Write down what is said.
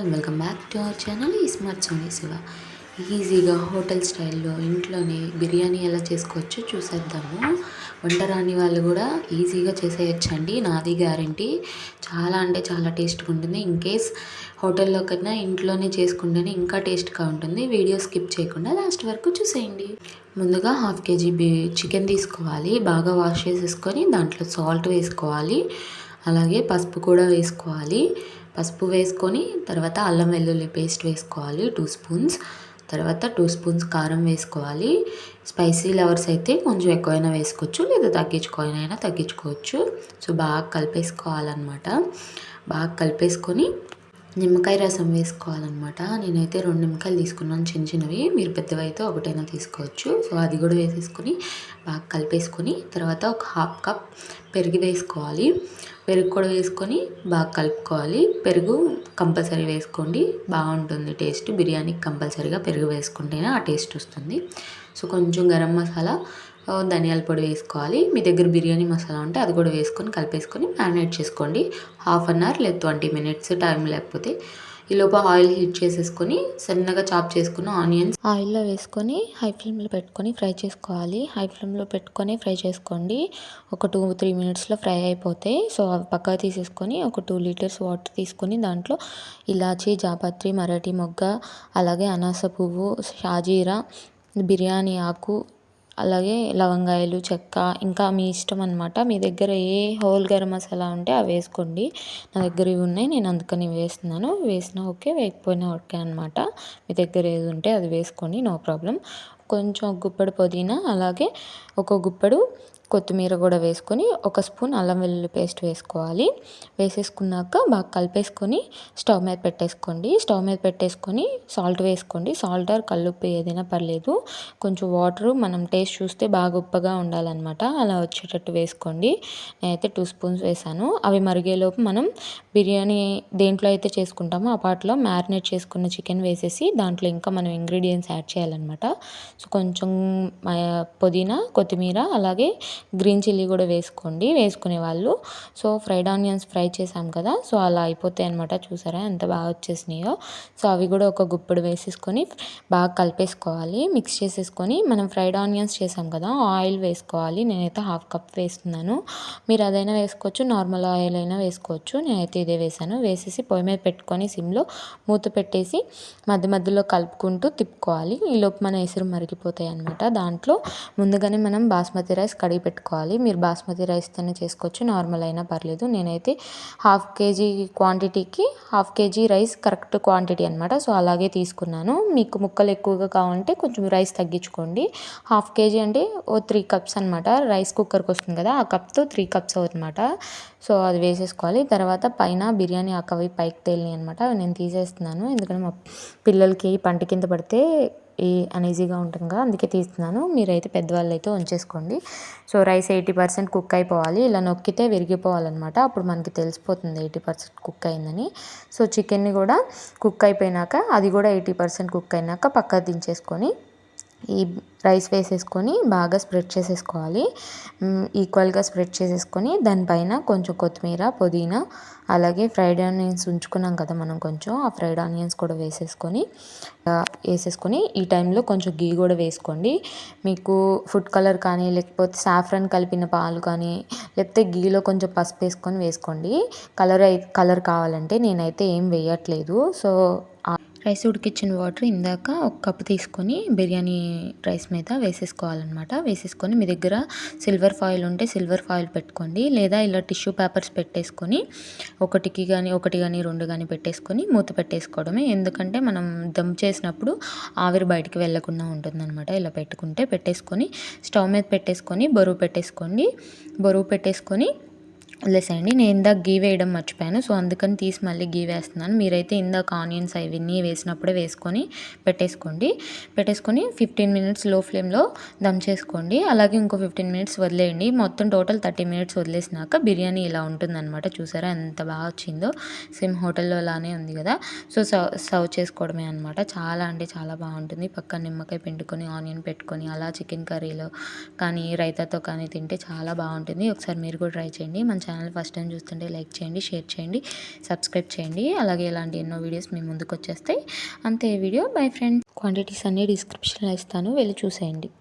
And welcome back to our channel smart Soni Siva. ఈజీగా hotel స్టైల్లో ఇంట్లోనే బిర్యానీ ఎలా చేసుకోవచ్చో చూసేద్దాము. వంట రాని వాళ్ళు కూడా ఈజీగా చేసేయచ్చండి, నాది గ్యారంటీ. చాలా అంటే చాలా టేస్ట్గా ఉంటుంది. ఇన్ కేస్ హోటల్లో కన్నా ఇంట్లోనే చేసుకుంటేనే ఇంకా టేస్ట్గా ఉంటుంది. వీడియో స్కిప్ చేయకుండా లాస్ట్ వరకు చూసేయండి. ముందుగా హాఫ్ కేజీ చికెన్ తీసుకోవాలి. బాగా వాష్ చేసేసుకొని దాంట్లో సాల్ట్ వేసుకోవాలి, అలాగే పసుపు కూడా వేసుకోవాలి. పసుపు వేసుకొని తర్వాత అల్లం వెల్లుల్లి పేస్ట్ వేసుకోవాలి 2 స్పూన్స్. తర్వాత 2 స్పూన్స్ కారం వేసుకోవాలి. స్పైసీ లవర్స్ అయితే కొంచెం ఎక్కువైనా వేసుకోవచ్చు, లేదా తగ్గించుకోవచ్చు. సో బాగా కలిపేసుకోవాలన్నమాట. బాగా కలిపేసుకొని నిమ్మకాయ రసం వేసుకోవాలన్నమాట. నేనైతే 2 నిమ్మకాయలు తీసుకున్నాను, చిన్నవి. మీరు పెద్దవైతే ఒకటైనా తీసుకోవచ్చు. సో అది కూడా వేసేసుకొని బాగా కలిపేసుకొని తర్వాత ఒక హాఫ్ కప్ పెరుగు వేసుకోవాలి. పెరుగు కూడా వేసుకొని బాగా కలుపుకోవాలి. పెరుగు కంపల్సరీ వేసుకోండి, బాగుంటుంది టేస్ట్. బిర్యానీకి కంపల్సరీగా పెరుగు వేసుకుంటేనే ఆ టేస్ట్ వస్తుంది. సో కొంచెం గరం మసాలా, ధనియాల పొడి వేసుకోవాలి. మీ దగ్గర బిర్యానీ మసాలా ఉంటే అది కూడా వేసుకొని కలిపేసుకొని మ్యారినేట్ చేసుకోండి. హాఫ్ అన్ అవర్ లేదా 20 మినిట్స్ టైం లేకపోతే. ఈలోపు ఆయిల్ హీట్ చేసేసుకొని సన్నగా చాప్ చేసుకున్న ఆనియన్స్ ఆయిల్లో వేసుకొని హై ఫ్లేమ్లో పెట్టుకొని ఫ్రై చేసుకోవాలి. హై ఫ్లేమ్లో పెట్టుకొని ఫ్రై చేసుకోండి. ఒక 2-3 మినిట్స్లో ఫ్రై అయిపోతాయి. సో అవి పక్కకు తీసేసుకొని ఒక 2 లీటర్స్ వాటర్ తీసుకొని దాంట్లో ఇలాచీ, జాపత్రి, మరాఠీ మొగ్గ, అలాగే అనాస పువ్వు, షాజీరా, బిర్యానీ ఆకు, అలాగే లవంగాయలు, చెక్క, ఇంకా మీ ఇష్టం అనమాట. మీ దగ్గర ఏ హోల్ గరం మసాలా ఉంటే అవి వేసుకోండి. నా దగ్గర ఇవి ఉన్నాయి, నేను అందుకని వేస్తున్నాను. వేసినా ఓకే, వేయకపోయినా ఓకే అనమాట. మీ దగ్గర ఏది ఉంటే అది వేసుకోండి, నో ప్రాబ్లం. కొంచెం గుప్పెడు పుదీనా, అలాగే ఒక గుప్పెడు కొత్తిమీర కూడా వేసుకొని 1 స్పూన్ అల్లం వెల్లుల్లి పేస్ట్ వేసుకోవాలి. వేసేసుకున్నాక బాగా కలిపేసుకొని స్టవ్ మీద పెట్టేసుకొని సాల్ట్ వేసుకోండి. సాల్ట్ ఆర్ కల్లుప్పు ఏదైనా పర్లేదు. కొంచెం వాటరు మనం టేస్ట్ చూస్తే బాగా ఉప్పగా ఉండాలన్నమాట, అలా వచ్చేటట్టు వేసుకోండి. నేనైతే 2 స్పూన్స్ వేసాను. అవి మరిగేలోపు మనం బిర్యానీ దేంట్లో అయితే చేసుకుంటామో ఆ పాటలో మ్యారినేట్ చేసుకున్న చికెన్ వేసేసి దాంట్లో ఇంకా మనం ఇంగ్రీడియంట్స్ యాడ్ చేయాలన్నమాట. సో కొంచెం పుదీనా, కొత్తిమీర, అలాగే గ్రీన్ చిల్లీ కూడా వేసుకోండి వేసుకునే వాళ్ళు. సో ఫ్రైడ్ ఆనియన్స్ ఫ్రై చేసాం కదా, సో అలా అయిపోతాయి అనమాట. చూసారా ఎంత బాగా వచ్చేసినాయో. సో అవి కూడా ఒక గుప్పెడు వేసేసుకొని బాగా కలిపేసుకోవాలి. మిక్స్ చేసేసుకొని మనం ఫ్రైడ్ ఆనియన్స్ చేసాం కదా, ఆయిల్ వేసుకోవాలి. నేనైతే హాఫ్ కప్ వేస్తున్నాను. మీరు అదైనా వేసుకోవచ్చు, నార్మల్ ఆయిల్ అయినా వేసుకోవచ్చు. నేనైతే ఇదే వేసాను. వేసేసి పొయ్యి మీద పెట్టుకొని సిమ్లో మూత పెట్టేసి మధ్య మధ్యలో కలుపుకుంటూ తిప్పుకోవాలి. ఈలోపు మన ఎసురు మరిగిపోతాయి అనమాట. దాంట్లో ముందుగానే మనం బాస్మతి రైస్ కడిగి పెట్టుకోవాలి. మీరు బాస్మతి రైస్తోనే చేసుకోవచ్చు, నార్మల్ అయినా పర్లేదు. నేనైతే హాఫ్ కేజీ క్వాంటిటీకి half KG rice correct quantity అనమాట. సో అలాగే తీసుకున్నాను. మీకు ముక్కలు ఎక్కువగా కావాలంటే కొంచెం రైస్ తగ్గించుకోండి. హాఫ్ కేజీ అంటే 3 కప్స్ అనమాట. రైస్ కుక్కర్కి వస్తుంది కదా, ఆ కప్తో 3 కప్స్ అవుతుందన్నమాట. సో అది వేసేసుకోవాలి. తర్వాత పైన బిర్యానీ ఆకు అవి పైకి తేలినాయి అనమాట. అవి నేను తీసేస్తున్నాను, ఎందుకంటే మా పిల్లలకి పంట కింద పడితే అనీజీగా ఉంటుంది కదా, అందుకే తీస్తున్నాను. మీరైతే పెద్దవాళ్ళు అయితే ఉంచేసుకోండి. సో రైస్ 80% కుక్ అయిపోవాలి. ఇలా నొక్కితే విరిగిపోవాలన్నమాట. అప్పుడు మనకి తెలిసిపోతుంది 80% కుక్ అయిందని. సో చికెన్ని కూడా కుక్ అయిపోయినాక, అది కూడా 80% కుక్ అయినాక పక్కకు దించేసుకొని ఈ రైస్ వేసేసుకొని బాగా స్ప్రెడ్ చేసేసుకోవాలి. ఈక్వల్గా స్ప్రెడ్ చేసేసుకొని దానిపైన కొంచెం కొత్తిమీర, పుదీనా, అలాగే ఫ్రైడ్ ఆనియన్స్ ఉంచుకున్నాం కదా మనం, కొంచెం ఆ ఫ్రైడ్ ఆనియన్స్ కూడా వేసేసుకొని ఈ టైంలో కొంచెం గీ కూడా వేసుకోండి. మీకు ఫుడ్ కలర్ కానీ, లేకపోతే సాఫ్రాన్ కలిపిన పాలు కానీ, లేకపోతే గీలో కొంచెం పసుపు వేసుకొని వేసుకోండి. కలర్ కావాలంటే. నేనైతే ఏం వేయట్లేదు. సో రైస్ ఉడికించిన వాటర్ ఇందాక 1 కప్ తీసుకొని బిర్యానీ రైస్ మీద వేసేసుకోవాలన్నమాట. వేసేసుకొని మీ దగ్గర సిల్వర్ ఫాయిల్ ఉంటే సిల్వర్ ఫాయిల్ పెట్టుకోండి, లేదా ఇలా టిష్యూ పేపర్స్ పెట్టేసుకొని ఒకటి కానీ 2 కానీ పెట్టేసుకొని మూత పెట్టేసుకోవడమే. ఎందుకంటే మనం దమ్ చేసినప్పుడు ఆవిరి బయటికి వెళ్ళకుండా ఉంటుందన్నమాట. ఇలా పెట్టేసుకొని స్టవ్ మీద పెట్టేసుకొని బరువు పెట్టేసుకొని వదిలేసేయండి. నేను ఇందాక గీ వేయడం మర్చిపోయాను, సో అందుకని తీసి మళ్ళీ గీ వేస్తున్నాను. మీరైతే ఇందాక ఆనియన్స్ అవన్నీ వేసినప్పుడే వేసుకొని పెట్టేసుకొని 15 మినిట్స్ లో ఫ్లేమ్లో దమ్ చేసుకోండి. అలాగే ఇంకో 15 మినిట్స్ వదిలేయండి. మొత్తం టోటల్ 30 మినిట్స్ వదిలేసినాక బిర్యానీ ఇలా ఉంటుందన్నమాట. చూసారా ఎంత బాగా వచ్చిందో, సేమ్ హోటల్లో లానే ఉంది కదా. సో సర్వ్ చేసుకోవడమే అనమాట. చాలా అంటే చాలా బాగుంటుంది. పక్కన నిమ్మకాయ పిండుకొని ఆనియన్ పెట్టుకొని అలా చికెన్ కర్రీలో కానీ రైతాతో కానీ తింటే చాలా బాగుంటుంది. ఒకసారి మీరు కూడా ట్రై చేయండి. మన ఛానల్ ఫస్ట్ టైం చూస్తుంటే లైక్ చేయండి, షేర్ చేయండి, సబ్స్క్రైబ్ చేయండి. అలాగే ఇలాంటి ఎన్నో వీడియోస్ మీ ముందుకు వచ్చేస్తాయి. అంతే వీడియో. Bye friends. క్వాంటిటీస్ అన్నీ డిస్క్రిప్షన్లో ఇస్తాను, వెళ్ళి చూసేయండి.